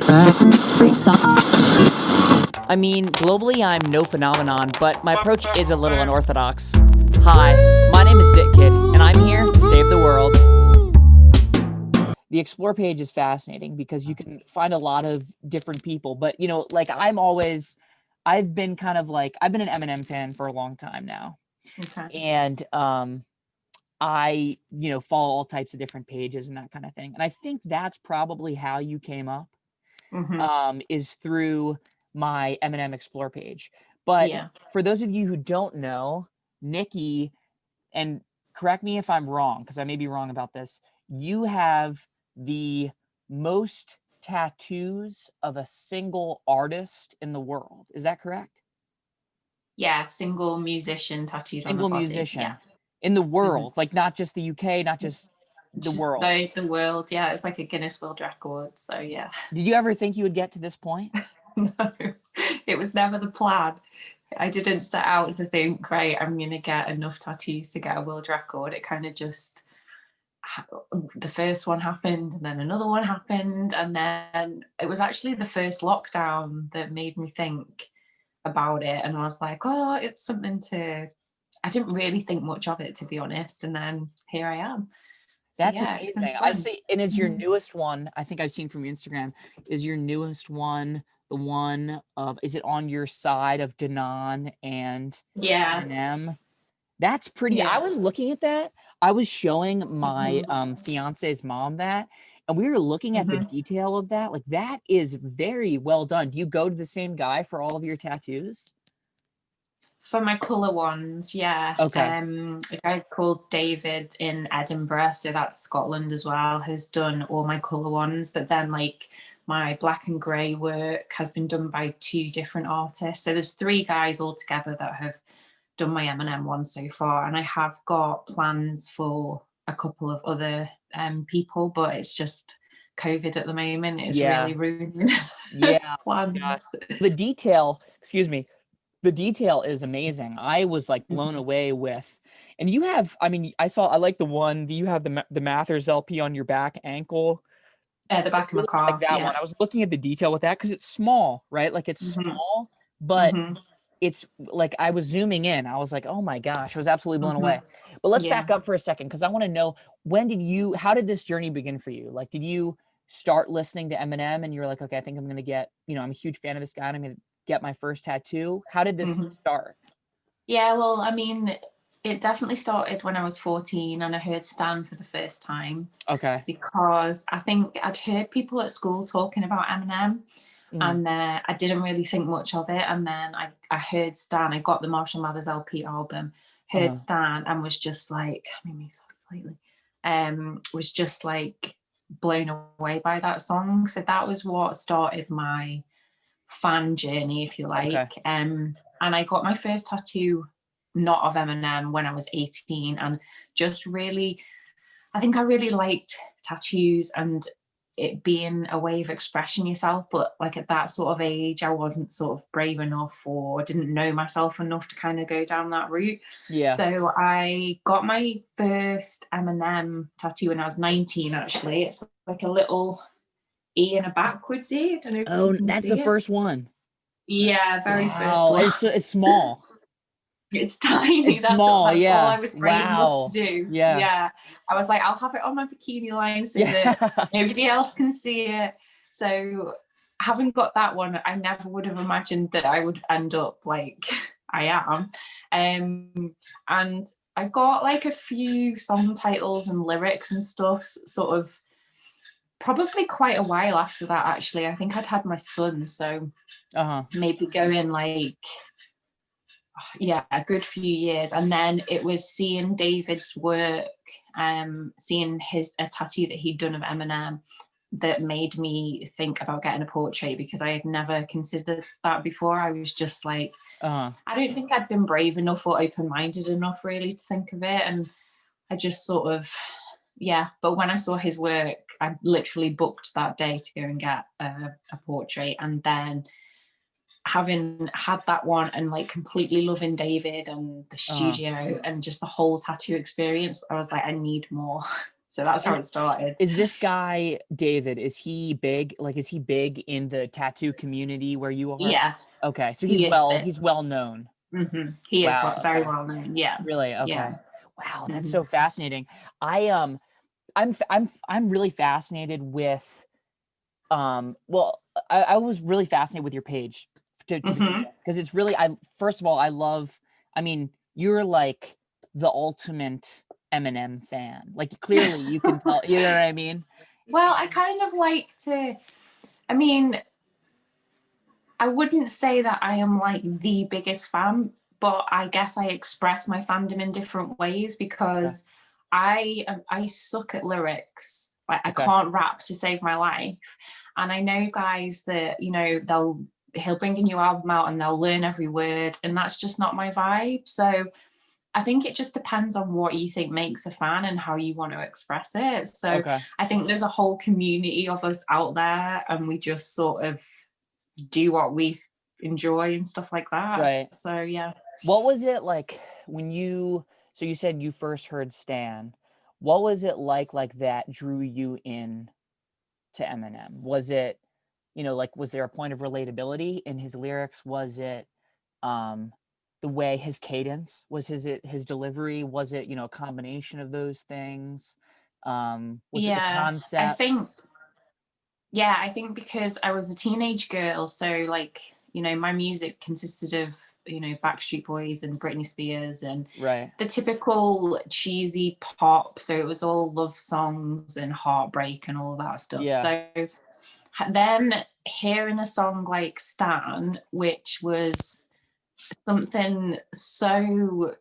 I mean, globally, I'm no phenomenon, but my approach is a little unorthodox. Hi, my name is Dick Kid, and I'm here to save the world. The Explore page is fascinating because you can find a lot of different people, but like I've been I've been an Eminem fan for a long time now. Okay. And I, follow all types of different pages and that kind of thing. And I think that's probably how you came up, is through my Eminem Explore page. But Yeah. for those of you who don't know, Nikki, and correct me if I'm wrong, because I may be wrong about this, you have the most tattoos of a single artist in the world. Is that correct? Yeah, single musician tattooed on the Single body. musician Yeah. in the world, like not just the UK, not just the Just world. the world. Yeah, it's like a Guinness World Record. So yeah. Did you ever think you would get to this point? No, it was never the plan. I didn't set out to think, great, I'm going to get enough tattoos to get a world record. It kind of just, the first one happened and then another one happened. And then it was actually the first lockdown that made me think about it. And I was like, oh, it's something to, I didn't really think much of it, to be honest. And then here I am. So, That's yeah, it's been amazing. fun. I see. And is your newest one, I think I've seen from your Instagram, is your newest one the one of, is it on your side of Danon and Yeah. Eminem? That's pretty. I Yeah. was looking at that. I was showing my fiance's mom that, and we were looking at the detail of that. Like, that is very well done. Do you go to the same guy for all of your tattoos? For my colour ones, yeah. Okay. A guy called David in Edinburgh, so that's Scotland as well, has done all my colour ones. But then like my black and grey work has been done by 2 different artists. So there's 3 guys altogether that have done my Eminem one so far. And I have got plans for a couple of other people, but it's just COVID at the moment is really ruining plans. The detail, excuse me, the detail is amazing. I was like blown away with, and you have, I mean, I like the one, you have the Mathers LP on your back ankle. The back of my calf, like that one. I was looking at the detail with that because it's small, right? Like it's small, but it's like I was zooming in. I was like, oh my gosh, I was absolutely blown away. But let's back up for a second because I want to know, how did this journey begin for you? Like, did you start listening to Eminem and you're like, okay, I think I'm going to get, I'm a huge fan of this guy and I'm going to get my first tattoo? How did this start? Yeah, well, I mean, it definitely started when I was 14 and I heard Stan for the first time. Okay. Because I think I'd heard people at school talking about Eminem and I didn't really think much of it. And then I heard Stan, I got the Marshall Mathers LP album, heard Stan and was just like, was just like blown away by that song. So that was what started my fan journey, if you like. Okay. And I got my first tattoo, not of Eminem, when I was 18, and just really, I think I really liked tattoos and it being a way of expressing yourself. But like at that sort of age, I wasn't sort of brave enough or didn't know myself enough to kind of go down that route. Yeah. So I got my first Eminem tattoo when I was 19, actually. It's like a little E and a backwards E. I don't know if you can That's see the it. first one. Yeah, very first one. It's small. It's tiny. It's small, all I was brave wow. enough to do. Yeah. I was like, I'll have it on my bikini line so that nobody else can see it. So having got that one, I never would have imagined that I would end up like I am. And I got like a few song titles and lyrics and stuff sort of probably quite a while after that, actually. I think I'd had my son, so maybe going like a good few years. And then it was seeing David's work, seeing a tattoo that he'd done of Eminem that made me think about getting a portrait, because I had never considered that before. I was just like, I don't think I'd been brave enough or open-minded enough really to think of it. And I just sort of, but when I saw his work, I literally booked that day to go and get a portrait. And then having had that one and like completely loving David and the studio and just the whole tattoo experience, I was like, I need more. So that's how it started. Is this guy David, is he big? Like, is he big in the tattoo community where you are? Yeah. Okay, so He is big. he's well known. He is Wow. very Okay. well known. Yeah. Really? Yeah. Okay. Wow, that's so fascinating. I'm really fascinated with well, I was really fascinated with your page to begin with, because it's really, first of all, I love, I mean, you're like the ultimate Eminem fan. Like, clearly you can tell, you know what I mean? Well, I kind of like to, I mean, I wouldn't say that I am like the biggest fan, but I guess I express my fandom in different ways, because I suck at lyrics. Like, I Okay. can't rap to save my life. And I know guys that, you know, he'll bring a new album out and they'll learn every word, and that's just not my vibe. So I think it just depends on what you think makes a fan and how you want to express it. So Okay. I think there's a whole community of us out there, and we just sort of do what we enjoy and stuff like that. Right. So yeah. What was it like when so you said you first heard Stan. What was it like that drew you in to Eminem? Was it, like, was there a point of relatability in his lyrics? Was it the way his cadence, was his delivery? Was it, a combination of those things? Was it the Yeah, concepts? I think because I was a teenage girl, so like, you know, my music consisted of, you know, Backstreet Boys and Britney Spears and Right. the typical cheesy pop. So it was all love songs and heartbreak and all that stuff. Yeah. So then hearing a song like Stan, which was something so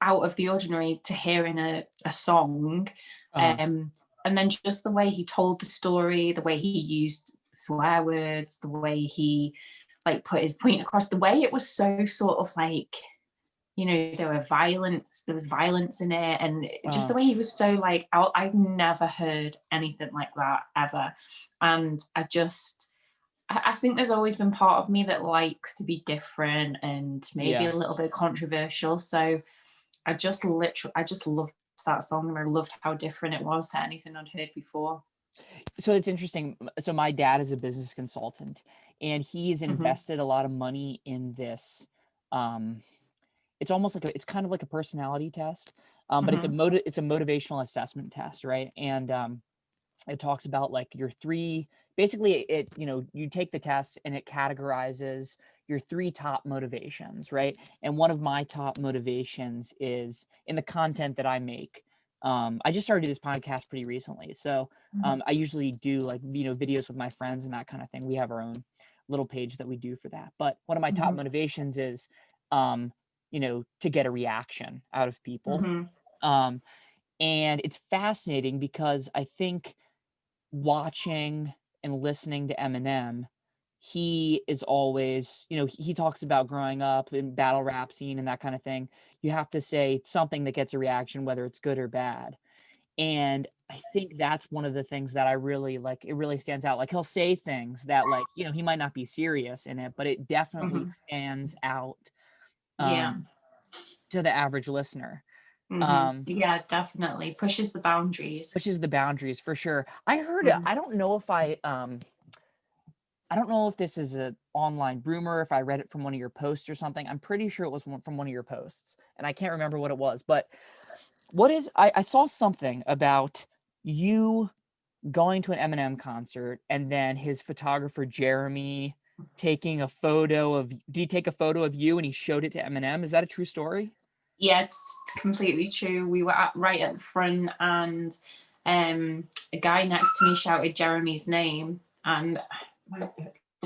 out of the ordinary to hear in a song, and then just the way he told the story, the way he used swear words, the way he like put his point across, the way it was so sort of like, you know, there was violence in it, and just the way he was so like, I've never heard anything like that ever. And I think there's always been part of me that likes to be different and maybe Yeah. a little bit controversial. So I just loved that song, and I loved how different it was to anything I'd heard before. So it's interesting. So my dad is a business consultant, and he's invested a lot of money in this. It's almost like it's kind of like a personality test, but it's a motivational assessment test, right? And it talks about like your three, basically you take the test and it categorizes your three top motivations, right? And one of my top motivations is in the content that I make. I just started this podcast pretty recently, so I usually do like, videos with my friends and that kind of thing. We have our own little page that we do for that, but one of my top motivations is to get a reaction out of people. And it's fascinating because I think watching and listening to Eminem, he is always, he talks about growing up in battle rap scene and that kind of thing. You have to say something that gets a reaction, whether it's good or bad. And I think that's one of the things that I really like. It really stands out. Like, he'll say things that, like, he might not be serious in it, but it definitely stands out to the average listener. Yeah, definitely pushes the boundaries. Pushes the boundaries for sure. I heard, I don't know if this is an online rumor, if I read it from one of your posts or something. I'm pretty sure it was from one of your posts, and I can't remember what it was. But I saw something about you going to an Eminem concert and then his photographer Jeremy taking a photo of. Did he take a photo of you and he showed it to Eminem? Is that a true story? Yeah, it's completely true. We were right at the front, and a guy next to me shouted Jeremy's name. And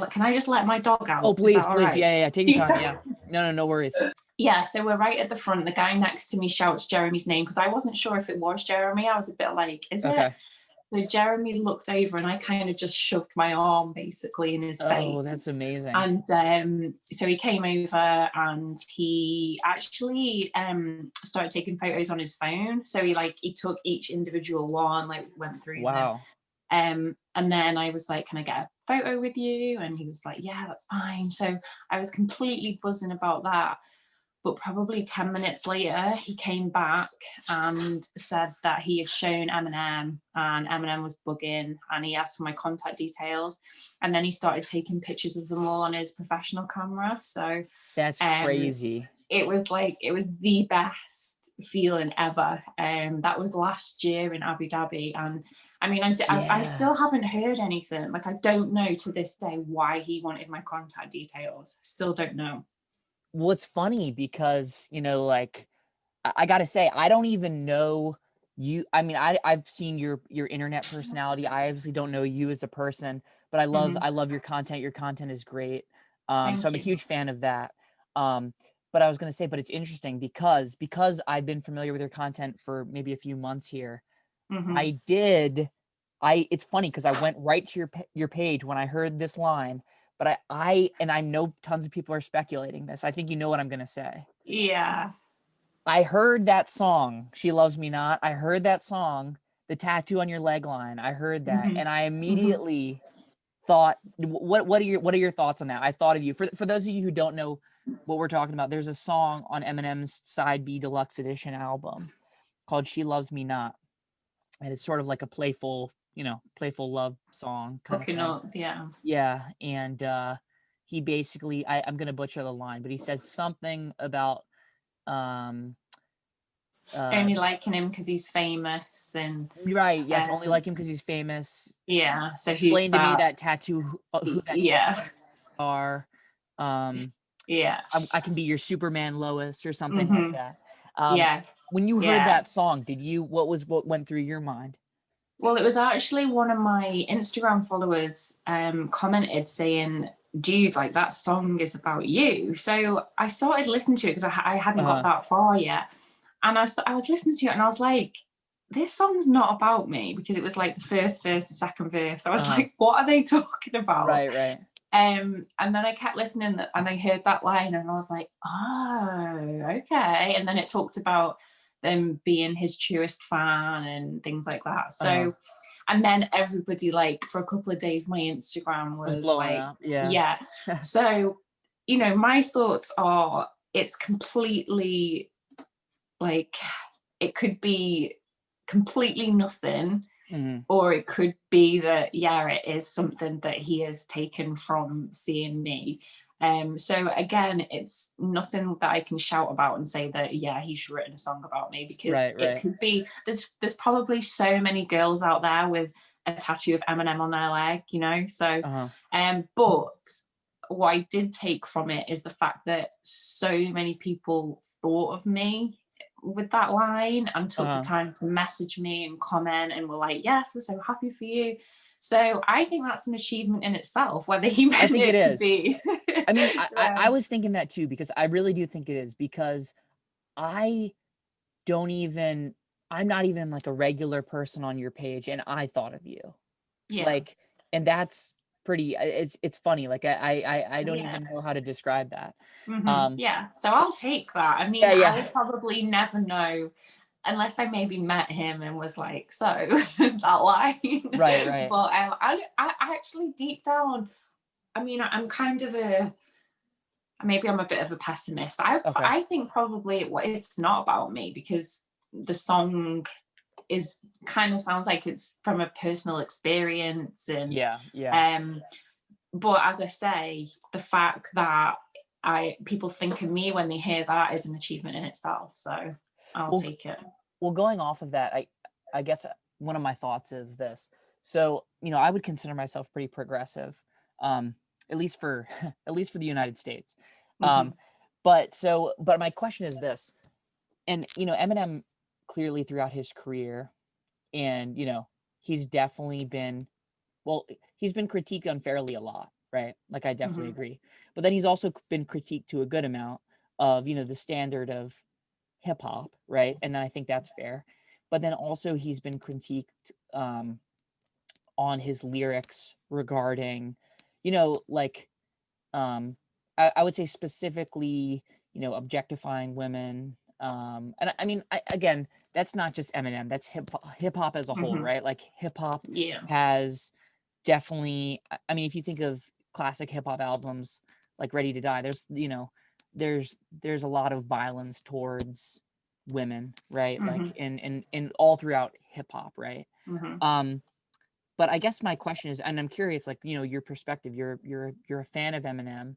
can I just let my dog out? Oh, please, all please. right? Yeah. Take your time. Yeah. No worries. Yeah, so we're right at the front. The guy next to me shouts Jeremy's name because I wasn't sure if it was Jeremy. I was a bit like, is it? So Jeremy looked over and I kind of just shoved my arm basically in his face. Oh, that's amazing. And so he came over and he actually started taking photos on his phone. So he took each individual one, like went through them. And then I was like, can I get a photo with you? And he was like, yeah, that's fine. So I was completely buzzing about that. But probably 10 minutes later, he came back and said that he had shown Eminem and Eminem was bugging, and he asked for my contact details. And then he started taking pictures of them all on his professional camera. So That's crazy. it was the best feeling ever. That was last year in Abu Dhabi. And I mean, I still haven't heard anything. Like, I don't know to this day why he wanted my contact details. Still don't know. Well, it's funny because, you know, like, I gotta say, I don't even know you. I mean, I've seen your internet personality. I obviously don't know you as a person, but I love your content. Your content is great. So Thank I'm a you. huge fan of that. But I was gonna say, but it's interesting because I've been familiar with your content for maybe a few months here. It's funny because I went right to your page when I heard this line, but I know tons of people are speculating this. I think you know what I'm gonna say. Yeah. I heard that song, She Loves Me Not. I heard that song, The Tattoo on Your Leg Line. I heard that, and I immediately thought, what are your thoughts on that? I thought of you. For those of you who don't know what we're talking about, there's a song on Eminem's Side B Deluxe Edition album called She Loves Me Not, and it's sort of like a playful love song kind of Hooking thing. up, yeah. Yeah, and he basically, I'm gonna butcher the line, but he says something about only liking him because he's famous, and right, yes, only like him because he's famous. yeah. So who's Explain to me that? that tattoo, who that Yeah. are. Yeah. I can be your Superman Lois or something like that. Yeah. When you heard Yeah. that song, what went through your mind? Well, it was actually one of my Instagram followers commented saying, dude, like, that song is about you. So I started listening to it because I hadn't got that far yet. And I was listening to it and I was like, this song's not about me, because it was like the first verse, the second verse. I was like, what are they talking about? Right. And then I kept listening and I heard that line and I was like, oh, okay. And then it talked about them being his truest fan and things like that. So, and then everybody, like, for a couple of days, my Instagram was blowing like, up. Yeah. So, you know, my thoughts are, it's completely, like, it could be completely nothing, or it could be that, yeah, it is something that he has taken from seeing me. So again, it's nothing that I can shout about and say that, yeah, he's written a song about me, because it could be, there's probably so many girls out there with a tattoo of Eminem on their leg, you know. So but what I did take from it is the fact that so many people thought of me with that line and took the time to message me and comment and were like, yes, we're so happy for you. So I think that's an achievement in itself, whether he meant it to be. I mean, I was thinking that too, because I really do think it is, because I'm not even like a regular person on your page, and I thought of you. Yeah. Like, and that's pretty, it's funny. Like, I don't even know how to describe that. Yeah. So I'll take that. I mean, I would probably never know unless I maybe met him and was like, so that line. Right. But I actually, deep down, I mean, I'm kind of maybe I'm a bit of a pessimist. I think probably it's not about me, because the song is kind of sounds like it's from a personal experience, and but as I say, the fact that people think of me when they hear that is an achievement in itself. So I'll take it. Well, going off of that, I guess one of my thoughts is this. So, you know, I would consider myself pretty progressive, at least for the United States. But my question is this, and, you know, Eminem clearly throughout his career, and, you know, he's definitely been, he's been critiqued unfairly a lot, right? Like, I definitely agree. But then he's also been critiqued to a good amount of, you know, the standard of hip hop, right? And then I think that's fair. But then also he's been critiqued on his lyrics regarding, you know, like, I would say specifically, you know, objectifying women. And I mean, again, that's not just Eminem, that's hip hop as a whole, right? Like, hip hop has definitely, I mean, if you think of classic hip hop albums like Ready to Die, there's, you know, there's a lot of violence towards women, right? Mm-hmm. Like in all throughout hip hop, right? Mm-hmm. But I guess my question is, and I'm curious, like, you know, your perspective, you're a fan of Eminem.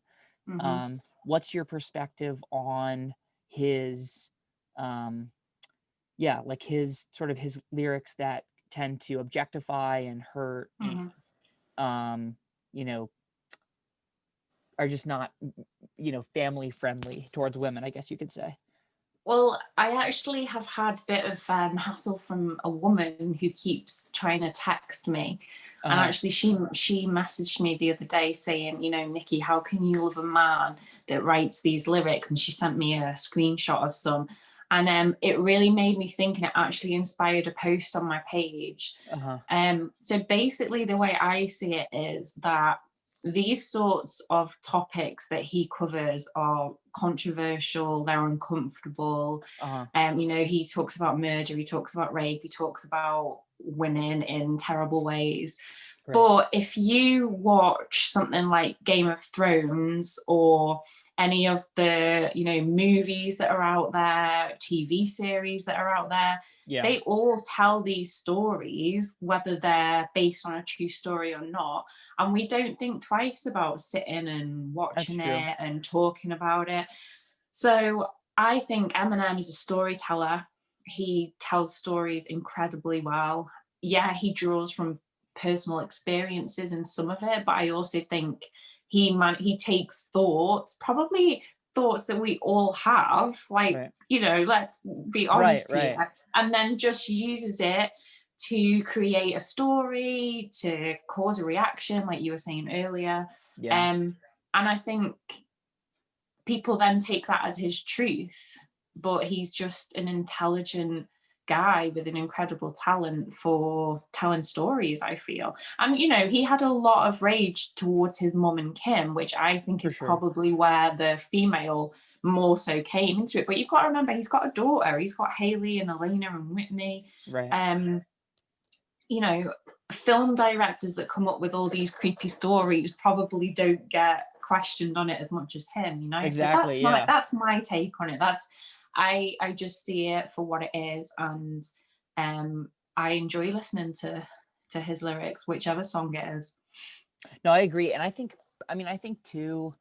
Mm-hmm. What's your perspective on his yeah, like his sort of his lyrics that tend to objectify and hurt Mm-hmm. and you know, are just not, you know, family friendly towards women, I guess you could say. Well, I actually have had a bit of hassle from a woman who keeps trying to text me. And Uh-huh. actually, she messaged me the other day saying, you know, Nikki, how can you love a man that writes these lyrics? And she sent me a screenshot of some. And it really made me think, and it actually inspired a post on my page. Uh-huh. So basically, the way I see it is that these sorts of topics that he covers are controversial, they're uncomfortable. Uh-huh. You know, he talks about murder, he talks about rape, he talks about women in terrible ways. Right. But if you watch something like Game of Thrones or any of the, you know, movies that are out there, TV series that are out there, Yeah. they all tell these stories, whether they're based on a true story or not. And we don't think twice about sitting and That's watching true. it and talking about it. So I think Eminem is a storyteller. He tells stories incredibly well. Yeah, he draws from personal experiences in some of it, but I also think he takes thoughts, probably thoughts that we all have, like, Right. you know, let's be Right, honest here, right. and then just uses it to create a story, to cause a reaction, like you were saying earlier. Yeah. And I think people then take that as his truth, but he's just an intelligent guy with an incredible talent for telling stories, I feel. And you know, he had a lot of rage towards his mum and Kim, which I think For is sure. probably where the female more so came into it. But you've got to remember, he's got a daughter, he's got Haley and Elena and Whitney. Right. um you know, film directors that come up with all these creepy stories probably don't get questioned on it as much as him, you know. So Exactly. Yeah. that's my take on it. That's I just see it for what it is, and I enjoy listening to his lyrics, whichever song it is. No, I agree. And I think too,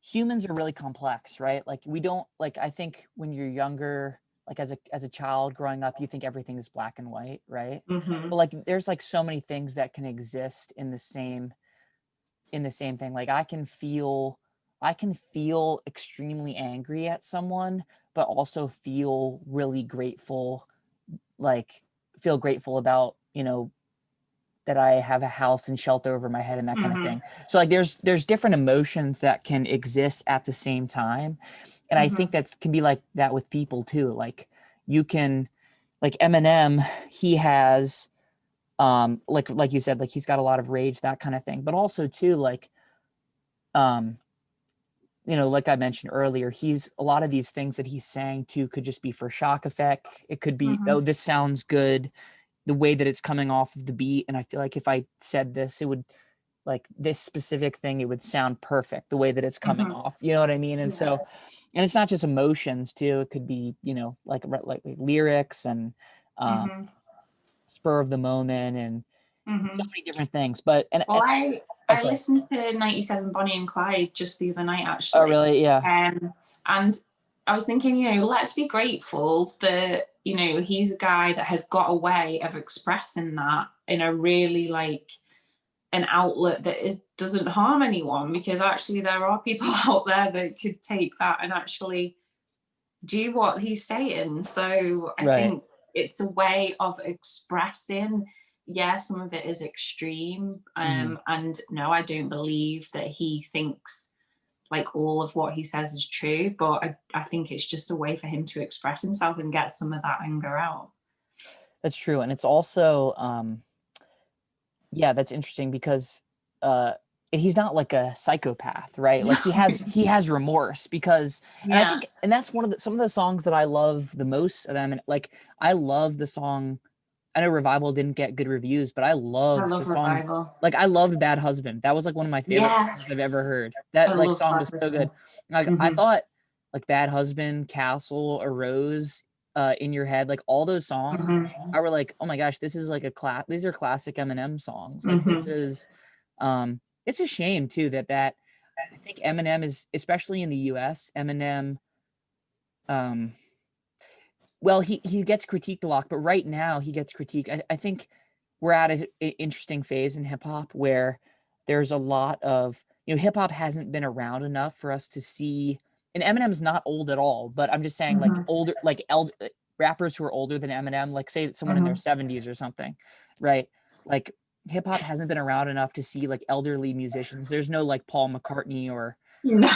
humans are really complex, right? Like we don't like I think when you're younger, like as a child growing up, you think everything is black and white, right? Mm-hmm. But like there's like so many things that can exist in the same thing. Like I can feel extremely angry at someone, but also feel really grateful, like feel grateful about, you know, that I have a house and shelter over my head and that kind of Mm-hmm. thing. So like there's different emotions that can exist at the same time. And I Mm-hmm. think that can be like that with people too. Like you can like Eminem, he has like you said, like he's got a lot of rage, that kind of thing. But also too, like um you know, like I mentioned earlier, he's a lot of these things that he's saying too could just be for shock effect. It could be, Mm-hmm. oh, this sounds good, the way that it's coming off of the beat. And I feel like if I said this, it would like this specific thing, it would sound perfect the way that it's coming Mm-hmm. off. You know what I mean? And Yeah. so, and it's not just emotions too. It could be, you know, like lyrics and um, Mm-hmm. spur of the moment and so Mm-hmm. many different things. But Well, oh, I sorry. listened to 97 Bonnie and Clyde just the other night, Oh, actually. really? Yeah. And I was thinking, you know, let's be grateful that, you know, he's a guy that has got a way of expressing that in a really like an outlet that doesn't harm anyone, because actually there are people out there that could take that and actually do what he's saying. So I Right. think it's a way of expressing. Yeah, some of it is extreme. Mhm. And no, I don't believe that he thinks like all of what he says is true, but I think it's just a way for him to express himself and get some of that anger out. That's true. And it's also, yeah, that's interesting because uh he's not like a psychopath, right? Like he has remorse because and I Yeah, think and that's one of the some of the songs that I love the most of them. And like I love the song. I know Revival didn't get good reviews, but I I loved the love song. Revival. Like I loved Bad Husband. That was like one of my favorite songs I've ever Yes, heard. I That like love song Bad was so good. Husband. Like I Mm-hmm. thought like Bad Husband, Castle, Arose, In Your Head, like all those songs, I were like, oh my gosh, this is like these are classic Eminem songs. Like this is, it's a shame too that I think Eminem is, especially in the US, Eminem, um, well, he gets critiqued a lot, but right now he gets critiqued. I think we're at an interesting phase in hip hop where there's a lot of, hip hop hasn't been around enough for us to see, and Eminem's not old at all, but I'm just saying like older, like rappers who are older than Eminem, like say someone in their 70s or something, right? Like hip hop hasn't been around enough to see like elderly musicians. There's no like Paul McCartney or, No.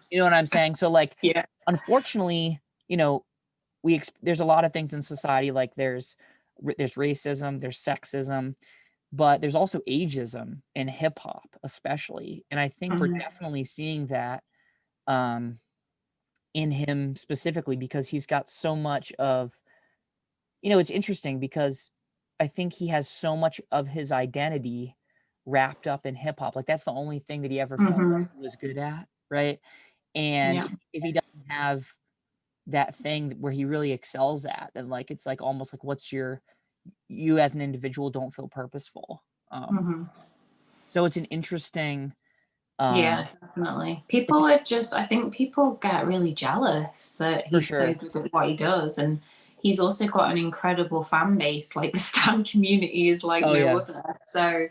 you know what I'm saying? So like, Yeah. unfortunately, there's a lot of things in society, like there's racism, there's sexism, but there's also ageism in hip hop, especially. And I think we're definitely seeing that in him specifically because he's got so much of, it's interesting because I think he has so much of his identity wrapped up in hip hop. Like that's the only thing that he ever felt like he was good at, right? And Yeah. if he doesn't have that thing where he really excels at, then like it's like almost like you as an individual don't feel purposeful. So it's an interesting Yeah, definitely. People are just, I think people get really jealous that for he's so sure. good at what he does. And he's also got an incredible fan base. Like the Stan community is like Oh no yeah. other. So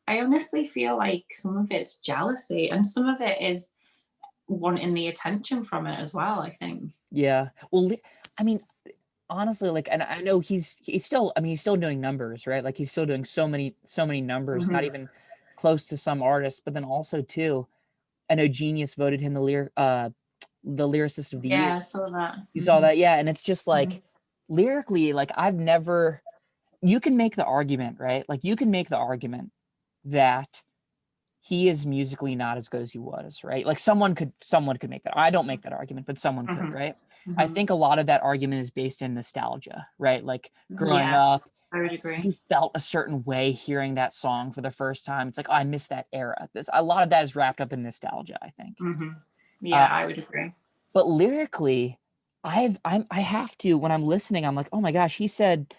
I honestly feel like some of it's jealousy and some of it is wanting the attention from it as well, I think. Yeah. Well, I mean, honestly, like, and I know he's still, I mean, he's still doing numbers, right? Like he's still doing so many numbers, not even close to some artists, but then also too, I know Genius voted him the lyricist of the year. Yeah, I saw that. You saw that? Yeah. And it's just like lyrically, like you can make the argument, right? Like you can make the argument that he is musically not as good as he was, right? Like someone could make that. I don't make that argument, but someone could, right? I think a lot of that argument is based in nostalgia, right? Like growing up, I would agree. you felt a certain way hearing that song for the first time. It's like, oh, I miss that era. A lot of that is wrapped up in nostalgia, I think. Yeah, I would agree. But lyrically, I have to, when I'm listening, I'm like, oh my gosh, he said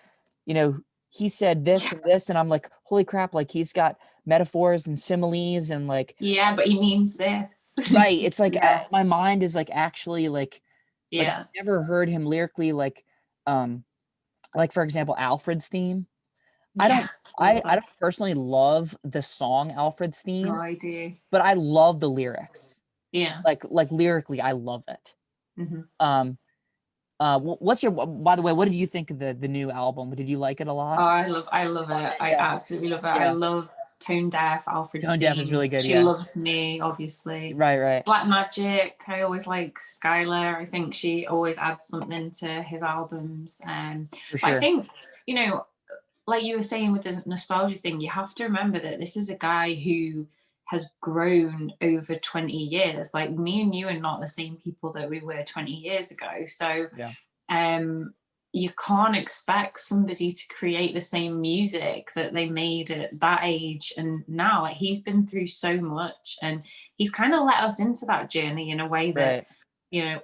this and this, and I'm like, holy crap, like he's got metaphors and similes and like, yeah, but he means this. right. It's like my mind is like actually like I've Yeah. never heard him lyrically like for example, Alfred's theme. I don't personally love the song Alfred's theme, No, I do. but I love the lyrics. Yeah. Like lyrically, I love it. What's your, by the way, what did you think of the new album? Did you like it a lot? Oh, I love it. I absolutely love it. Yeah. I love Tone Deaf, Alfred's Tone theme. Deaf is really good. She loves me, obviously. Right. Black Magic. I always like Skylar. I think she always adds something to his albums. For sure. I think, like you were saying with the nostalgia thing, you have to remember that this is a guy who has grown over 20 years. Like me and you are not the same people that we were 20 years ago. So you can't expect somebody to create the same music that they made at that age and now. Like, he's been through so much and he's kind of let us into that journey in a way that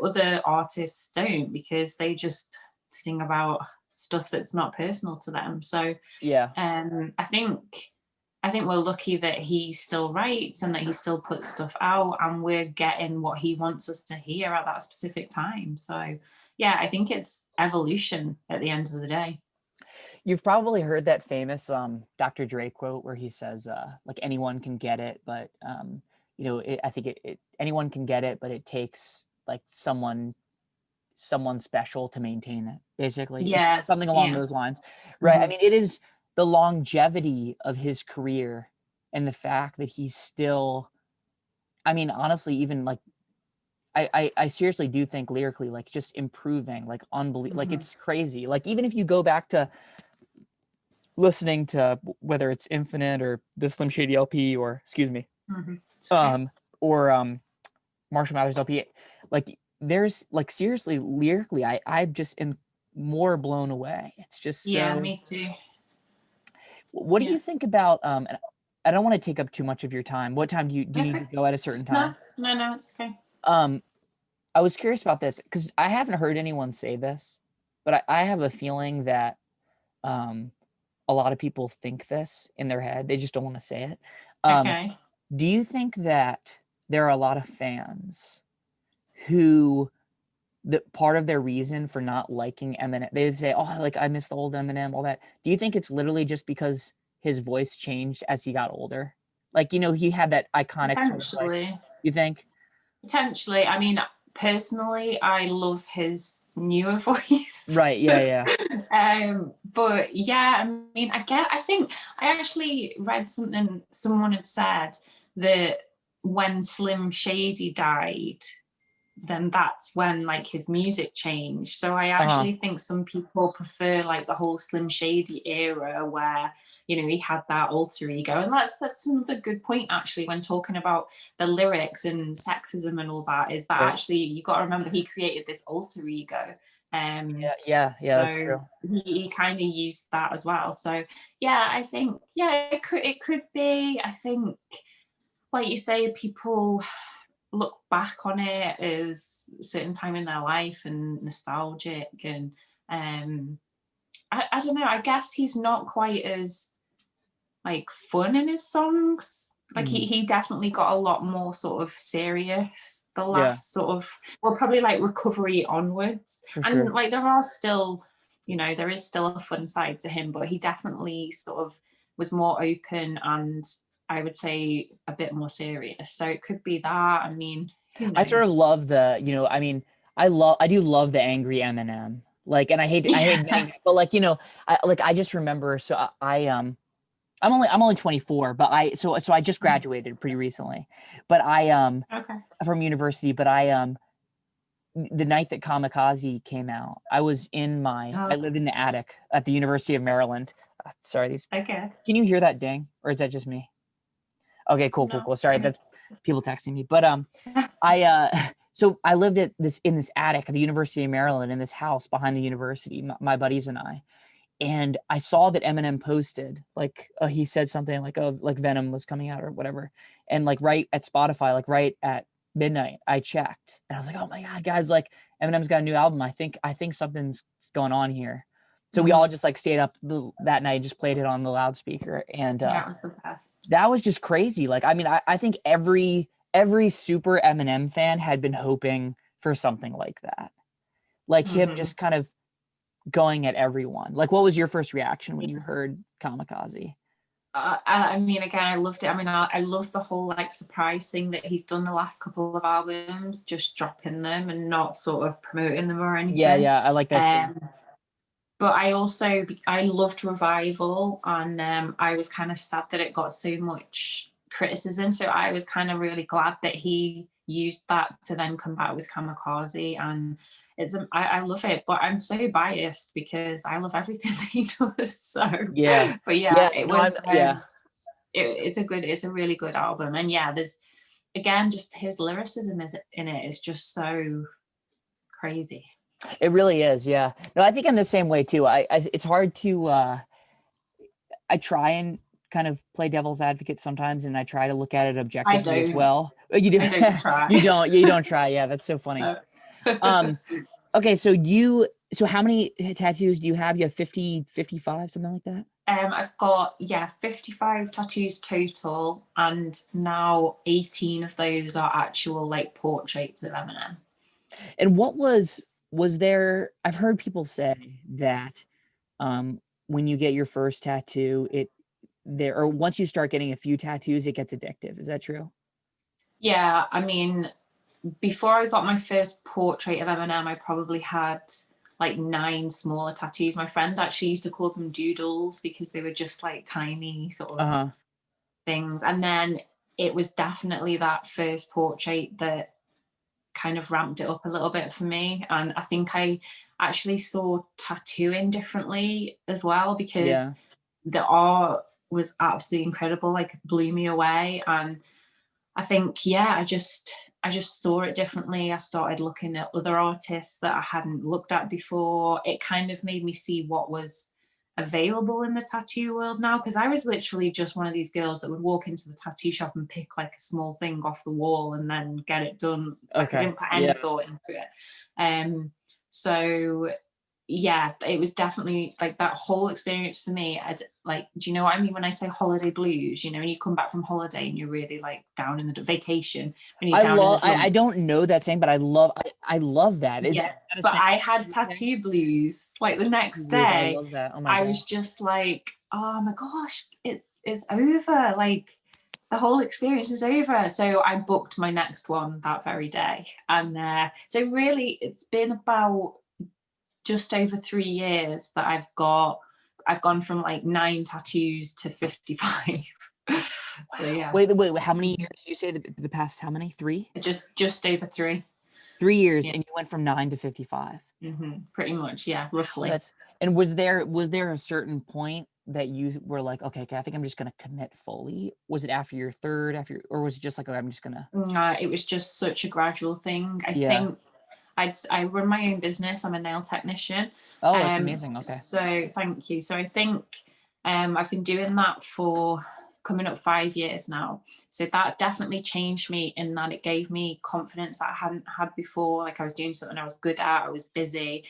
other artists don't, because they just sing about stuff that's not personal to them. So I think we're lucky that he still writes and that he still puts stuff out and we're getting what he wants us to hear at that specific time. So yeah, I think it's evolution at the end of the day. You've probably heard that famous Dr. Dre quote where he says like anyone can get it, but I think anyone can get it, but it takes like someone special to maintain it, basically. Yeah, it's something along those lines, right? I mean, it is the longevity of his career and the fact that he's still, I mean, honestly, even like I seriously do think lyrically, like just improving, like unbelievable, like it's crazy. Like even if you go back to listening to whether it's Infinite or the Slim Shady LP or excuse me, or Marshall Mathers LP, like there's like seriously lyrically, I just am more blown away. It's just so. Me too. What do you think about and I don't want to take up too much of your time. What time do you need to go at a certain time? No, it's okay. I was curious about this because I haven't heard anyone say this, but I have a feeling that um, a lot of people think this in their head. They just don't want to say it. Um, Okay. do you think that there are a lot of fans who the part of their reason for not liking Eminem, they say, "Oh, like I miss the old Eminem," all that. Do you think it's literally just because his voice changed as he got older? Like, he had that iconic sort of like. Potentially. You think? Potentially. I mean, personally, I love his newer voice. Right. Yeah. Yeah. But yeah, I mean, I think I actually read something someone had said that when Slim Shady died, then that's when like his music changed. So I Uh-huh. actually think some people prefer like the whole Slim Shady era where he had that alter ego, and that's another good point actually when talking about the lyrics and sexism and all that. Is that Right. actually you got to remember he created this alter ego, Yeah. Yeah. Yeah. That's so true. he kind of used that as well. So yeah, I think it could be. I think like you say, people look back on it as a certain time in their life and nostalgic, and I don't know, I guess he's not quite as like fun in his songs. Like he Mhm. he definitely got a lot more sort of serious the Yeah, last sort of, well, probably like recovery onwards. for And sure. like there are still, there is still a fun side to him, but he definitely sort of was more open and I would say a bit more serious. So it could be that. I mean, who I sort of knows? love I mean, I do love the angry Eminem. Like, and I hate admitting Yeah. this, but I just remember. So I'm only 24, but so I just graduated pretty recently, but Okay. from university, but the night that Kamikaze came out, I Oh, lived in the attic at the University of Maryland. Sorry, okay. can you hear that ding, or is that just me? Okay, cool, cool, No. cool. Sorry, that's people texting me. But I so I lived in this attic at the University of Maryland in this house behind the university, my buddies and I. And I saw that Eminem posted like he said something like, oh, like Venom was coming out or whatever. And like right at Spotify, like right at midnight, I checked and I was like, oh my God, guys, like Eminem's got a new album. I think something's going on here. So we all Mhm. just like stayed up that night, just played it on the loudspeaker, and That was the best. that was just crazy. Like, I mean, I think every super Eminem fan had been hoping for something like that. Like him Hmm. just kind of going at everyone. Like, what was your first reaction when you heard Kamikaze? I mean, again, I loved it. I mean, I love the whole like surprise thing that he's done the last couple of albums, just dropping them and not sort of promoting them or Yeah, anything. yeah, I like that too. Um, but I loved Revival, and I was kind of sad that it got so much criticism. So I was kind of really glad that he used that to then come back with Kamikaze, and I love it. But I'm so biased because I love everything that he does. So, Yeah, but yeah, yeah, it no, I'm was yeah. it's a really good album, and yeah, there's again just his lyricism is in it is just so crazy. It really is. Yeah. No, I think I'm the same way too. It's hard to. I try and kind of play devil's advocate sometimes, and I try to look at it I objectively as don't. well. You do. I don't try. You don't. You don't try. Yeah, that's so funny. No. Um, okay, so how many tattoos do you have? You have 50, 55, something like that? I've got 55 tattoos total, and now 18 of those are actual like portraits of Eminem. And was there I've heard people say that when you get your first tattoo, or once you start getting a few tattoos, it gets addictive. Is that true? Yeah, I mean, before I got my first portrait of Eminem, I probably had like 9 smaller tattoos. My friend actually used to call them doodles because they were just like tiny sort of Uh-huh. things. And then it was definitely that first portrait that kind of ramped it up a little bit for me. And I think I actually saw tattooing differently as well because Yeah. the art was absolutely incredible, like blew me away. And I think, yeah, I just saw it differently. I started looking at other artists that I hadn't looked at before. It kind of made me see what was available in the tattoo world now, because I was literally just one of these girls that would walk into the tattoo shop and pick like a small thing off the wall and then get it done. Like I didn't put any thought into it. So yeah, it was definitely like that whole experience for me. I'd like, do you know what I mean when I say holiday blues? You know, when you come back from holiday and you're really like down in the vacation, when you're down in the I don't know that saying, but I love that. Is yeah, that a but saying? I had tattoo blues. Like the next I day, love that. Oh my I God. was just like, oh my gosh, it's over. Like the whole experience is over. So I booked my next one that very day. And so really it's been about just over 3 years that I've gone from like 9 tattoos to 55. So yeah. Wait, how many years did you say the past, how many? 3? Just over 3. 3 years, Yeah. and you went from 9 to 55. Pretty much, yeah, roughly. And was there a certain point that you were like, okay, I think I'm just gonna commit fully? Was it after your third, or was it just like, okay, I'm just gonna? It was just such a gradual thing. I think I run my own business. I'm a nail technician. Oh, that's amazing. Okay. So thank you. So I think I've been doing that for coming up 5 years now. So that definitely changed me in that it gave me confidence that I hadn't had before. Like I was doing something I was good at, I was busy.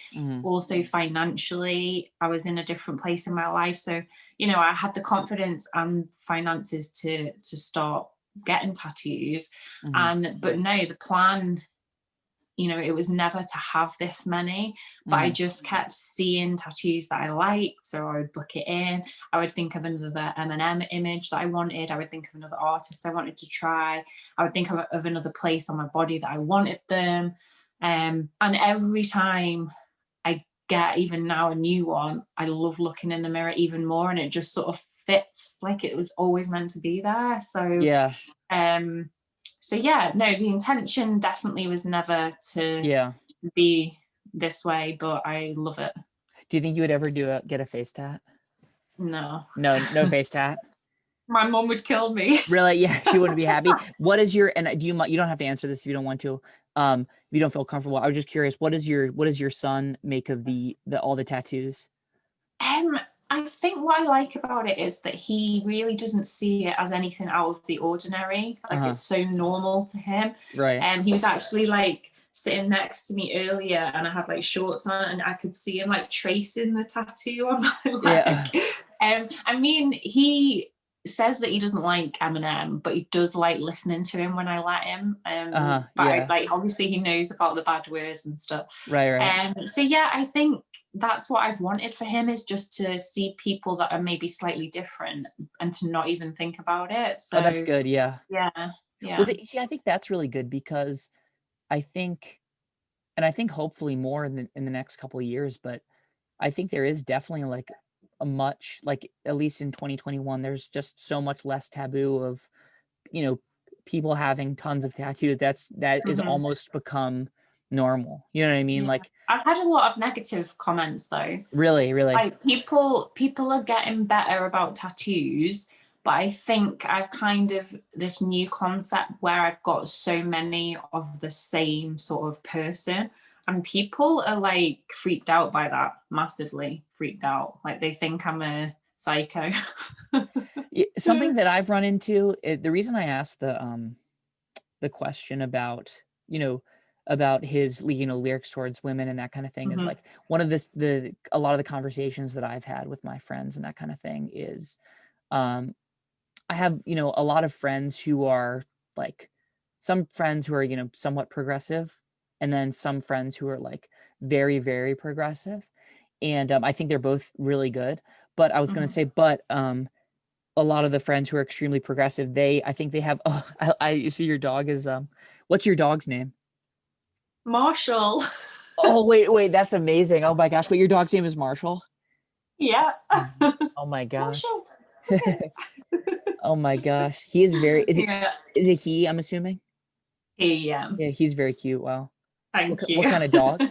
Also financially, I was in a different place in my life. So, you know, I had the confidence and finances to start getting tattoos. But no, the plan, you know, it was never to have this many, but I just kept seeing tattoos that I liked. So I would book it in. I would think of another Eminem image that I wanted. I would think of another artist I wanted to try. I would think of another place on my body that I wanted them. And every time I get even now a new one, I love looking in the mirror even more, and it just sort of fits like it was always meant to be there. So so yeah, no, the intention definitely was never to be this way, but I love it. Do you think you would ever get a face tat? No face tat. My mom would kill me. Really? Yeah, she wouldn't be happy. What is your, and you don't have to answer this if you don't want to, if you don't feel comfortable. I was just curious, what does your son make of all the tattoos? I think what I like about it is that he really doesn't see it as anything out of the ordinary. Like it's so normal to him. Right. And he was actually like sitting next to me earlier, and I had like shorts on, and I could see him like tracing the tattoo on my leg. I mean, he says that he doesn't like Eminem, but he does like listening to him when I let him. Like obviously he knows about the bad words and stuff. Right. So yeah, I think that's what I've wanted for him, is just to see people that are maybe slightly different and to not even think about it. So that's good. Yeah. Well, see, I think that's really good, because I think hopefully more in the next couple of years, but I think there is definitely like a much, like at least in 2021, there's just so much less taboo of, you know, people having tons of tattoos. That is almost become normal. You know what I mean? Yeah. Like I've had a lot of negative comments though. Really? Like people are getting better about tattoos, but I think I've kind of this new concept where I've got so many of the same sort of person, and people are like freaked out by that, massively freaked out. Like they think I'm a psycho. Something that I've run into, the reason I asked the question about, about his, lyrics towards women and that kind of thing, is like one of a lot of the conversations that I've had with my friends and that kind of thing is, I have, a lot of friends who are like, some friends who are, somewhat progressive, and then some friends who are like very, very progressive. And I think they're both really good. But I was going to say, a lot of the friends who are extremely progressive, I think they have, I see your dog is, what's your dog's name? Marshall. Oh, wait, that's amazing. Oh my gosh. Wait, your dog's name is Marshall? Yeah. Oh my gosh. Marshall. Okay. Oh my gosh. He is very, is it he, I'm assuming? Yeah, he's very cute. Wow. Thank you. What kind of dog?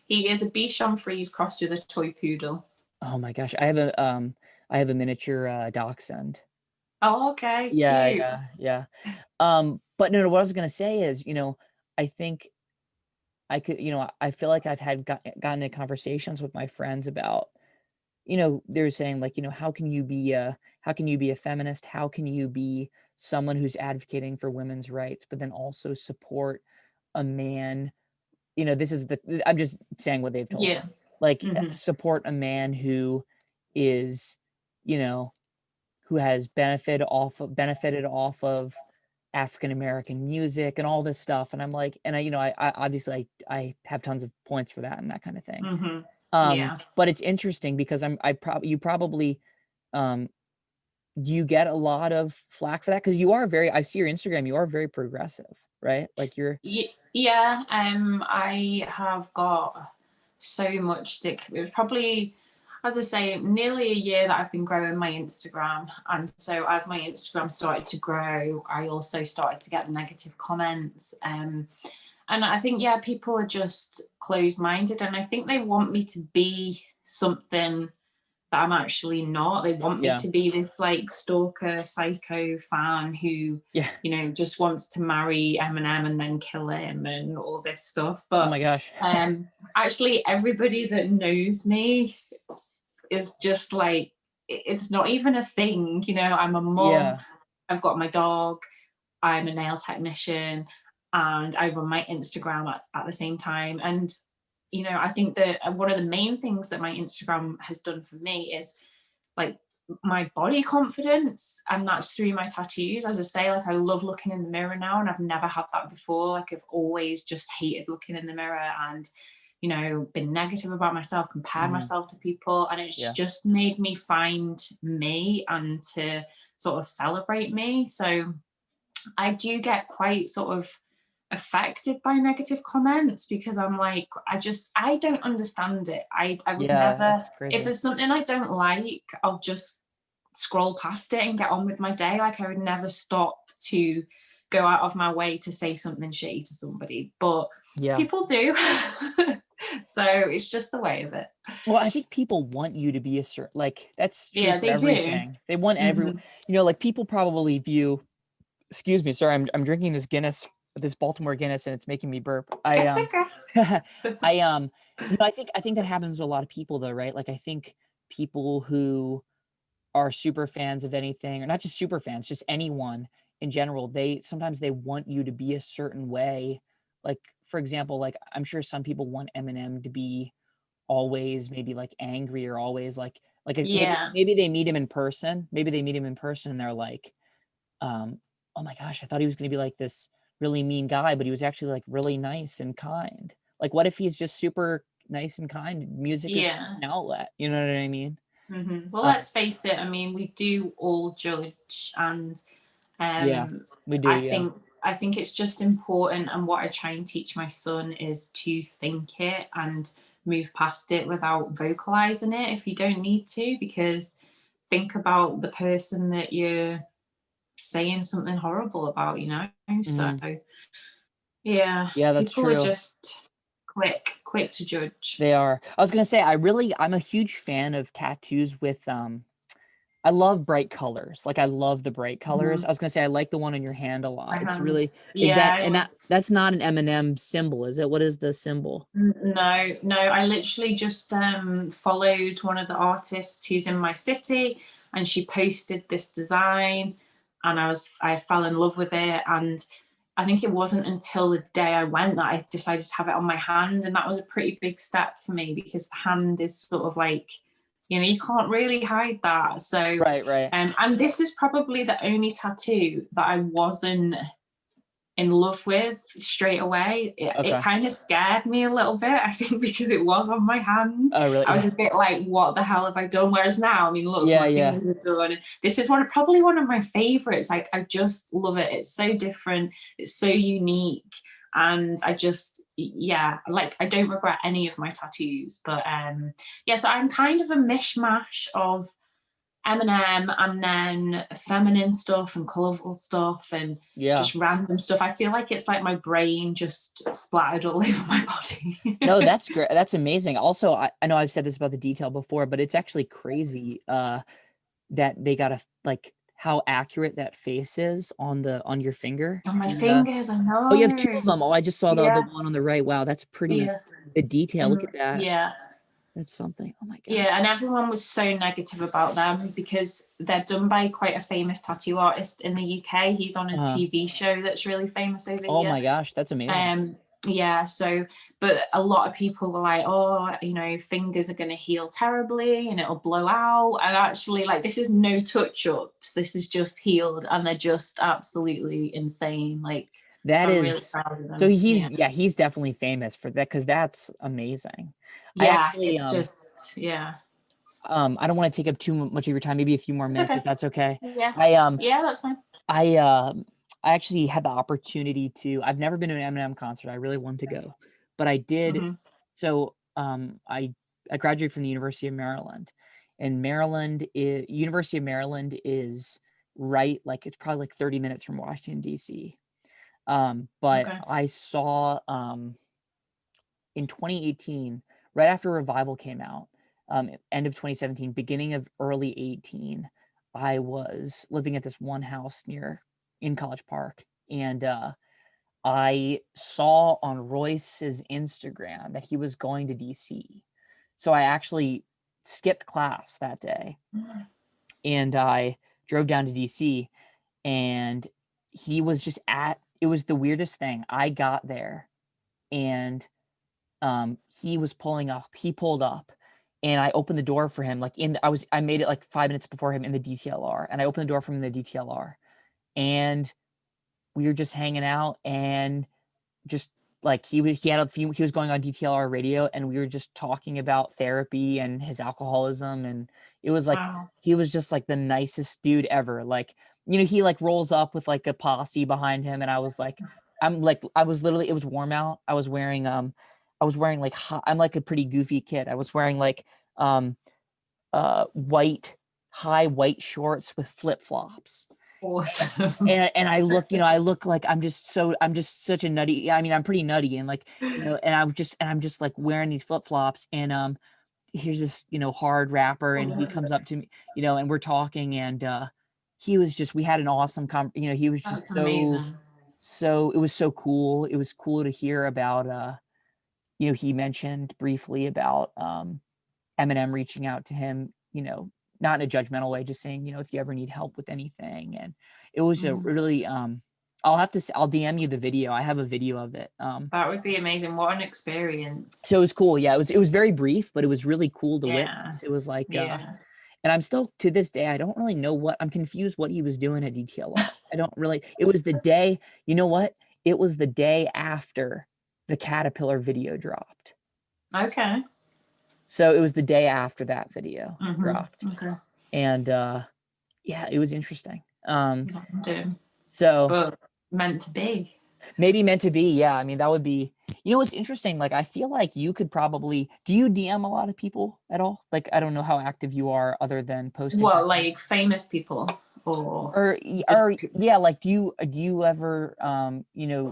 He is a Bichon Frise crossed with a toy poodle. Oh my gosh. I have a miniature dachshund. Oh, okay. Yeah. But no, what I was gonna say is, I think I could, I feel like I've gotten into conversations with my friends about, they're saying like, how can you be a feminist? How can you be someone who's advocating for women's rights, but then also support a man? I'm just saying what they've told me. Yeah. Like, Mm-hmm. support a man who is, who has benefited off of African American music and all this stuff. And I'm like, and I obviously I have tons of points for that and that kind of thing. Mm-hmm. Yeah. But it's interesting because you probably, you get a lot of flack for that because I see your Instagram, you are very progressive, right? Like you're. Yeah. I have got so much stick. It was probably, as I say, nearly a year that I've been growing my Instagram. And so as my Instagram started to grow, I also started to get negative comments. And I think, yeah, people are just closed-minded, and I think they want me to be something that I'm actually not. They want me Yeah. to be this like stalker, psycho fan who, Yeah. just wants to marry Eminem and then kill him and all this stuff. Oh But my gosh. actually, everybody that knows me is just like, it's not even a thing. I'm a mom. Yeah. I've got my dog. I'm a nail technician, and I run my Instagram at the same time. And I think that one of the main things that my Instagram has done for me is like my body confidence, and that's through my tattoos. As I say, like I love looking in the mirror now, and I've never had that before. Like I've always just hated looking in the mirror and been negative about myself, compared myself to people, and it's just made me find me and to sort of celebrate me. So I do get quite sort of affected by negative comments because I'm like, I don't understand it. I would Yeah, never, that's if crazy. there's something I don't like, I'll just scroll past it and get on with my day. Like I would never stop to go out of my way to say something shitty to somebody, but Yeah. people do. So it's just the way of it. Well, I think people want you to be a certain, like, that's true Yeah, for they do. everything. They want everyone, Mhm. like people probably view, excuse me, sorry, I'm drinking this Baltimore Guinness and it's making me burp. It's okay. I I think that happens to a lot of people though, right? Like I think people who are super fans of anything, or not just super fans, just anyone in general, they sometimes they want you to be a certain way. Like, for example, like I'm sure some people want Eminem to be always maybe like angry or always maybe Yeah. maybe they meet him in person. Maybe they meet him in person and they're like, oh my gosh, I thought he was gonna be like this really mean guy, but he was actually like really nice and kind. Like, what if he's just super nice and kind? Music is Yeah. an outlet. You know what I mean? Well, Uh, let's face it. I mean, we do all judge, and yeah, um, we do. I Yeah. think I think it's just important. And what I try and teach my son is to think it and move past it without vocalizing it if you don't need to, because think about the person that you're saying something horrible about. So Mhm. yeah, Yeah, that's people are true. just quick to judge. They are. I was gonna say, I'm a huge fan of tattoos with I love bright colors. Like I love the bright colors. I Mhm. was gonna say I like the one on your hand a My lot. It's hand. really is Yeah, that I and love. that's not an Eminem symbol, is it? What is the symbol? No, no. I literally just followed one of the artists who's in my city, and she posted this design, and I fell in love with it. And I think it wasn't until the day I went that I decided to have it on my hand, and that was a pretty big step for me because the hand is sort of like, you can't really hide that. So, Right, right. and this is probably the only tattoo that I wasn't in love with straight away. It Okay. kind of scared me a little bit, I think, because it was on my hand. Oh, really? I was Yeah. a bit like, what the hell have I done? Whereas now, I mean, look, Yeah, my yeah. fingers are done. This is probably one of my favorites. Like, I just love it. It's so different. It's so unique. And yeah, like I don't regret any of my tattoos. But yeah, so I'm kind of a mishmash of Eminem and then feminine stuff and colorful stuff and Yeah. just random stuff. I feel like it's like my brain just splattered all over my body. No, that's great. That's amazing. Also, I know I've said this about the detail before, but it's actually crazy that they got like how accurate that face is on your finger. On my And fingers, I oh, you have two know. of them. Oh, I just saw the Yeah, one on the right. Wow, that's pretty yeah, good detail. Look and at that. yeah. That's something. Oh my God. Yeah, and everyone was so negative about them because they're done by quite a famous tattoo artist in the UK. He's on a TV show that's really famous over Oh here. my gosh, that's amazing. Yeah, so, but a lot of people were like, oh, you know, fingers are going to heal terribly and it'll blow out. And actually, like, this is no touch ups. This is just healed, and they're just absolutely insane. Like, That I'm really is, proud of so them. he's, Yeah. yeah, he's definitely famous for that because that's amazing. I Yeah, actually, it's just, yeah. I don't want to take up too much of your time, maybe a few more It's minutes okay. if that's okay. Yeah. I, Yeah, that's fine. I, I actually had the opportunity to, I've never been to an Eminem concert. I really wanted to go, but I did. Mm-hmm. So, I graduated from the University of Maryland, and University of Maryland is right, like it's probably like 30 minutes from Washington, D.C. But Okay. I saw, in 2018, right after Revival came out, end of 2017, beginning of early 18, I was living at this one house in College Park, and I saw on Royce's Instagram that he was going to DC. So I actually skipped class that day, and I drove down to DC, and he was just it was the weirdest thing. I got there, and he pulled up, and I opened the door for him, like I made it like 5 minutes before him in the DTLR, and I opened the door for him in the DTLR, and we were just hanging out, and just like he was going on DTLR radio, and we were just talking about therapy and his alcoholism, and it was like Wow. he was just like the nicest dude ever. Like, he like rolls up with like a posse behind him, and I was like, I was literally, it was warm out. I was wearing like I'm like a pretty goofy kid. I was wearing like um white high white shorts with flip-flops, Awesome. and I look like I'm just such a nutty. I mean, I'm pretty nutty, and like, and I'm just like wearing these flip-flops, and here's this, hard rapper, and he comes up to me, and we're talking, and we had an awesome he was That's just amazing. it was so cool. It was cool to hear about he mentioned briefly about Eminem reaching out to him, not in a judgmental way, just saying, if you ever need help with anything. And it was a really, I'll DM you the video. I have a video of it. That would be amazing. What an experience. So it was cool. Yeah, it was very brief, but it was really cool to Yeah. witness. It was like, Yeah. and I'm still to this day, I don't really know I'm confused what he was doing at DTLR. It was the day, you know what? It was the day after the Caterpillar video dropped. Okay. So it was the day after that video dropped. Okay. And yeah, it was interesting. Random, So but meant to be. maybe meant to be. Yeah, I mean, that would be, what's interesting, like I feel like you could probably, do you DM a lot of people at all? Like, I don't know how active you are other than posting. What, like famous people or yeah, like do you ever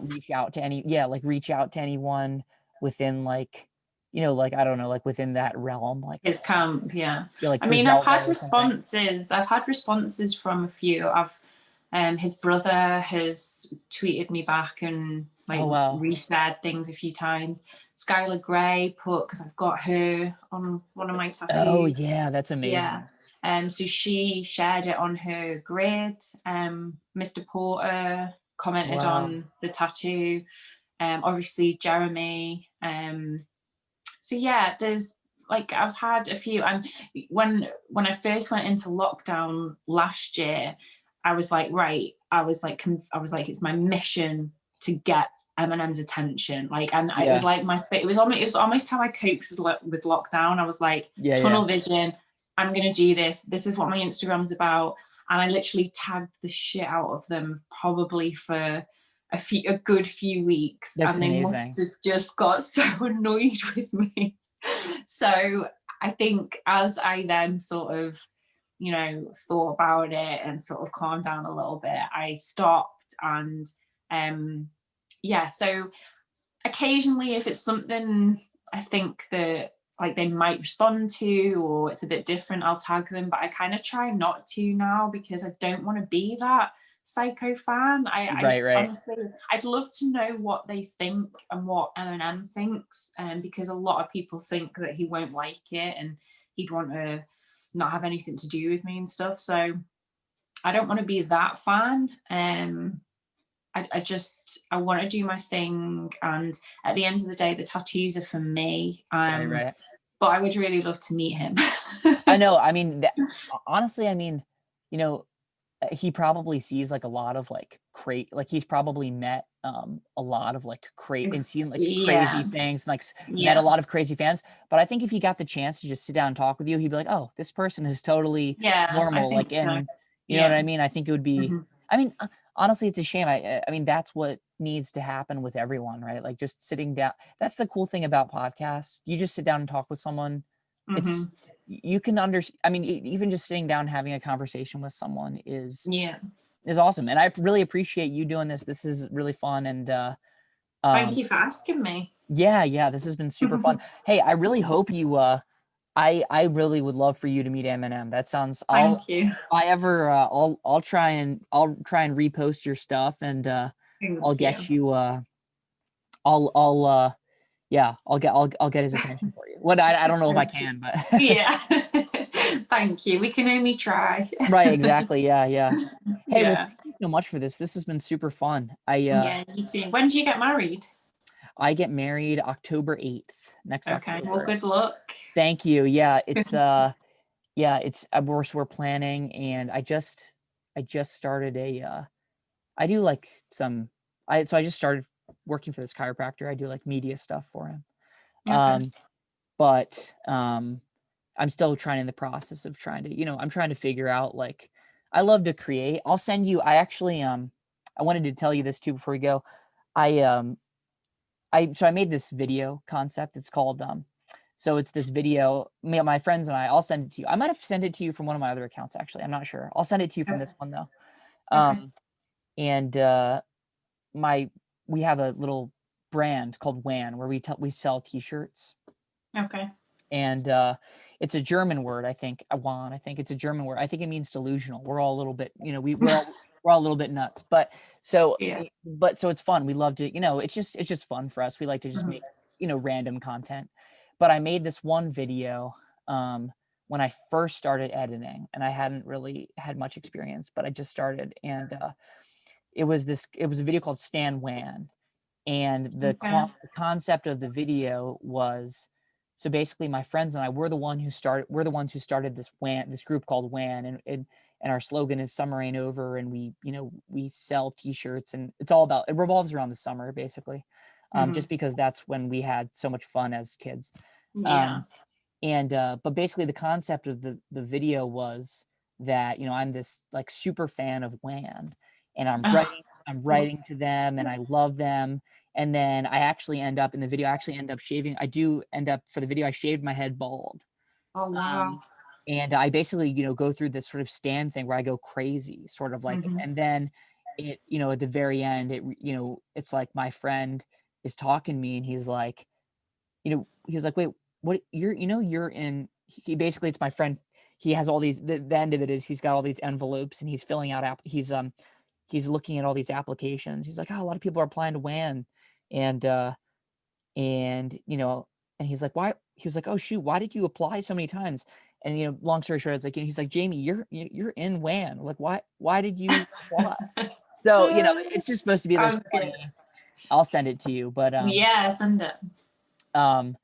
reach out to anyone within like, like, I don't know, like within that realm, like his camp? Yeah. like I mean, I've Griselda had or something? responses. I've had responses from a few. His brother has tweeted me back and like Oh wow. reshared things a few times. Skylar Grey put, because I've got her on one of my tattoos. Oh yeah, that's amazing. Yeah. So she shared it on her grid. Mr. Porter commented on the tattoo. Obviously Jeremy. So yeah, there's like I've had a few. And when I first went into lockdown last year, I was like, right. I was like, it's my mission to get Eminem's attention. Like, and it was like it was almost how I coped with lockdown. I was like, tunnel vision. I'm gonna do this. This is what my Instagram's about. And I literally tagged the shit out of them probably for a good few weeks. That's and they amazing. must have just got so annoyed with me. So I think as I then sort of, thought about it and sort of calmed down a little bit, I stopped. And so occasionally if it's something I think that like they might respond to or it's a bit different, I'll tag them, but I kind of try not to now because I don't want to be that psycho fan. I Right. honestly, I'd love to know what they think and what Eminem thinks, because a lot of people think that he won't like it and he'd want to not have anything to do with me and stuff. So I don't want to be that fan. I want to do my thing, and at the end of the day, the tattoos are for me. Right. But I would really love to meet him. I know. I mean, honestly, I mean, you know, he probably sees like a lot of like like he's probably met a lot of like and seen like crazy Yeah, things and like met a yeah, lot of crazy fans. But I think if he got the chance to just sit down and talk with you, he'd be like, oh, this person is totally yeah. I normal. Like, think so. and you know what Yeah. I mean? I think it would be, Hmm. I mean, honestly, it's a shame. I mean, that's what needs to happen with everyone, right? Like just sitting down. That's the cool thing about podcasts. You just sit down and talk with someone. It's, Hmm. you can I mean, even just sitting down and having a conversation with someone Yeah. is awesome. And I really appreciate you doing this. This is really fun. And Thank um, you for asking me. yeah, this has been super fun. Hey, I really hope you I really would love for you to meet Eminem. That sounds Thank you. if I ever I'll try and repost your stuff and I'll Thank you. get you I'll yeah, I'll get his attention for you. What I don't know if I can, but Yeah. Thank you. We can only try. right, exactly. Yeah. Hey, well, Yeah. thank you so much for this. This has been super fun. Yeah, you too. When do you get married? I get married October 8th, next Okay. Well, October. good luck. Thank you. Yeah, it's yeah, it's we're planning and I just started I do like some I just started working for this chiropractor. I do like media stuff for him. Okay. But I'm still trying in the process of trying to, I'm trying to figure out like I love to create. I'll send you I actually I wanted to tell you this too before we go. I I made this video concept. It's called so it's this video, me and my friends and I'll send it to you. I might have sent it to you from one of my other accounts actually. I'm not sure. I'll send it to you from Okay. this one though. Okay. And my we have a little brand called WAN where we sell t-shirts. Okay. And it's a German word, I think. WAN, I think it's a German word. I think it means delusional. We're all a little bit, we're all a little bit nuts. But so Yeah. so it's fun. We love to, it's just fun for us. We like to just Mhm. make, random content. But I made this one video when I first started editing, and I hadn't really had much experience, but I just started, and it was a video called Stan WAN, and Okay. the concept of the video was, so basically my friends and I we're the ones who started this group called WAN, and our slogan is summer ain't over, and we sell t-shirts, and it revolves around the summer basically, Mhm. just because that's when we had so much fun as kids. Yeah. um, and but basically the concept of the video was that I'm this like super fan of WAN, and I'm writing to them and I love them, and then I actually end up in the video, I actually end up shaving. I do end up for the video, I shaved my head bald. Oh wow. um and I basically go through this sort of stand thing where I go crazy sort of like, Mhm. and then at the very end it's like my friend is talking to me and he was like, wait, what, you're in, he basically, it's my friend, he has all these, the end of it is he's got all these envelopes and he's filling out he's looking at all these applications. He's like, oh, a lot of people are applying to WAN, and and and he's like, why, he was like, oh shoot, why did you apply so many times? And long story short, it's like, he's like, Jamie, you're in WAN, like why did you apply? So it's just supposed to be this Sounds good. funny. I'll send it to you, Yeah, send it. um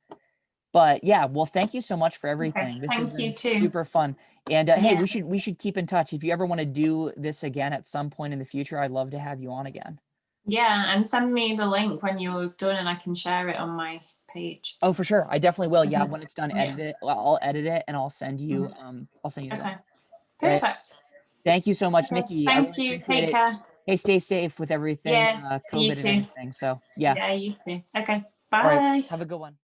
but yeah, well, thank you so much for Okay. everything. This has Thank you been too. super fun. And hey, Yeah. we should keep in touch. If you ever want to do this again at some point in the future, I'd love to have you on again. Yeah, and send me the link when you're done and I can share it on my page. Oh, for sure. I definitely will. Yeah, Mhm. when it's done, Yeah. edit it. Well, I'll edit it and Mhm. I'll send you the link. Okay. Right. Perfect. Thank you so much, Okay. Nikki. I Thank really you. appreciate Take it. care. Hey, stay safe with everything, Yeah. You COVID and too. everything. So yeah. Yeah, you too. Okay. All right. Bye. Have a good one.